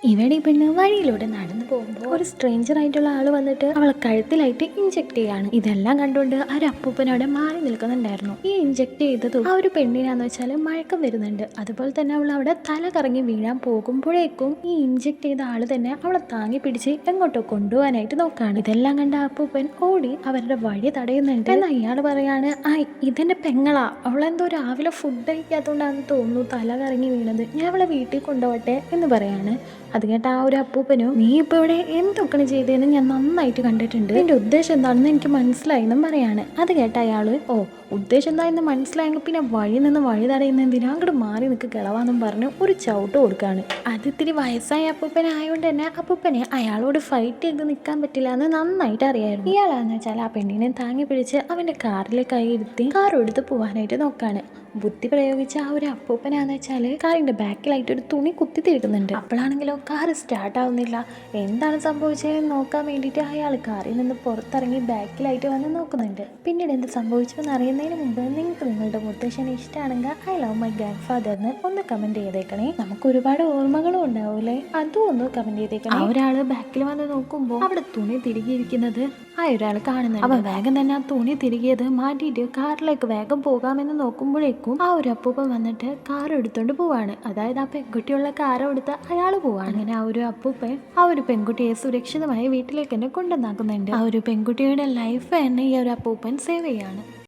ഇവിടെ ഈ പെണ്ണ് വഴിയിലൂടെ നടന്നു പോകുമ്പോൾ ഒരു സ്ട്രേഞ്ചർ ആയിട്ടുള്ള ആള് വന്നിട്ട് അവളെ കഴുത്തിലായിട്ട് ഇഞ്ചെക്ട് ചെയ്യാണ്. ഇതെല്ലാം കണ്ടുകൊണ്ട് ആ ഒരു അപ്പൂപ്പനവിടെ മാറി നിൽക്കുന്നുണ്ടായിരുന്നു. ഈ ഇഞ്ചെക്ട് ചെയ്തതും ആ ഒരു പെണ്ണിനാന്ന് വെച്ചാൽ മഴക്കം വരുന്നുണ്ട്. അതുപോലെ തന്നെ അവൾ അവിടെ തല കറങ്ങി വീഴാൻ പോകുമ്പോഴേക്കും ഈ ഇഞ്ചെക്ട് ചെയ്ത ആള് തന്നെ അവളെ താങ്ങി പിടിച്ച് എങ്ങോട്ടോ കൊണ്ടുപോകാനായിട്ട് നോക്കാണ്. ഇതെല്ലാം കണ്ട അപ്പൂപ്പൻ ഓടി അവരുടെ വഴി തടയുന്നുണ്ട്. എന്നാൽ അയാൾ പറയാണ്, ഇതെന്റെ പെങ്ങളാ, അവളെന്തോ രാവിലെ ഫുഡ് കഴിക്കാത്തതുകൊണ്ടാണെന്ന് തോന്നുന്നു തല കറങ്ങി വീണത്, ഞാൻ അവളെ വീട്ടിൽ കൊണ്ടുപോട്ടെ എന്ന് പറയാണ്. അത് കേട്ട ആ ഒരു അപ്പൂപ്പനും, നീ ഇപ്പോൾ ഇവിടെ എന്തൊക്കെയാണ് ചെയ്തതെന്ന് ഞാൻ നന്നായിട്ട് കണ്ടിട്ടുണ്ട്, നിന്റെ ഉദ്ദേശം എന്താണെന്ന് എനിക്ക് മനസ്സിലായെന്നും പറയാണ്. അത് കേട്ട അയാള്, ഉദ്ദേശം എന്താണെന്ന് മനസ്സിലായെങ്കിൽ പിന്നെ വഴി നിന്ന് വഴി തടയുന്ന എന്തിനാ, അങ്ങോട്ട് മാറി നിൽക്ക് കിളവാന്നും പറഞ്ഞ് ഒരു ചവിട്ട് കൊടുക്കാണ്. അത് ഇത്തിരി വയസ്സായ അപ്പൂപ്പനായതുകൊണ്ട് തന്നെ അപ്പൂപ്പനെ അയാളോട് ഫൈറ്റ് ചെയ്ത് നിൽക്കാൻ പറ്റില്ല എന്ന് നന്നായിട്ട് അറിയായിരുന്നു. ഇയാളാന്ന് വെച്ചാൽ ആ പെണ്ണിനെ താങ്ങി പിടിച്ച് അവന്റെ കാറിൽ കൈയിരുത്തി കാർ എടുത്ത് പോകാനായിട്ട് നോക്കാണ്. ബുദ്ധി പ്രയോഗിച്ച ആ ഒരു അപ്പൂപ്പനാന്ന് വെച്ചാൽ കാറിന്റെ ബാക്കിലായിട്ട് ഒരു തുണി കുത്തി തിരിക്കുന്നുണ്ട്. അപ്പോഴാണെങ്കിലോ കാർ സ്റ്റാർട്ട് ആവുന്നില്ല. എന്താണ് സംഭവിച്ചതെന്ന് നോക്കാൻ വേണ്ടിയിട്ട് അയാൾ കാറിൽ നിന്ന് പുറത്തിറങ്ങി ബാക്കിലായിട്ട് വന്ന് നോക്കുന്നുണ്ട്. പിന്നീട് എന്ത് സംഭവിച്ചെന്ന് അറിയുന്നതിന് മുമ്പ് നിങ്ങൾക്ക് നിങ്ങളുടെ മുത്തശ്ശനെ ഇഷ്ടമാണെങ്കിൽ ഐ ലവ് മൈ ഗ്രാൻഡ് ഫാദറിന് ഒന്ന് കമന്റ് ചെയ്തേക്കണേ. നമുക്ക് ഒരുപാട് ഓർമ്മകളും ഉണ്ടാവൂലേ, അതും ഒന്ന് കമന്റ് ചെയ്തേക്കണേ. ആ ഒരാള് ബാക്കിൽ വന്ന് നോക്കുമ്പോൾ അവിടെ തുണി തിരികിയിരിക്കുന്നത് ആ ഒരാൾ കാണുന്നുണ്ട്. അവ വേഗം തന്നെ ആ തുണി തിരികിയത് മാറ്റിയിട്ട് കാറിലേക്ക് വേഗം പോകാമെന്ന് നോക്കുമ്പോഴേക്കും ആ ഒരു അപ്പൂപ്പൻ വന്നിട്ട് കാർ എടുത്തോണ്ട് പോവാണ്. അതായത് ആ പെൺകുട്ടിയുള്ള കാർ എടുത്ത് അയാൾ പോവാണ്. അങ്ങനെ ആ ഒരു അപ്പൂപ്പൻ ആ ഒരു പെൺകുട്ടിയെ സുരക്ഷിതമായി വീട്ടിലേക്ക് തന്നെ കൊണ്ടുവന്നാക്കുന്നുണ്ട്. ആ ഒരു പെൺകുട്ടിയുടെ ലൈഫ് തന്നെ ഈ ഒരു അപ്പൂപ്പൻ സേവ് ചെയ്യാണ്.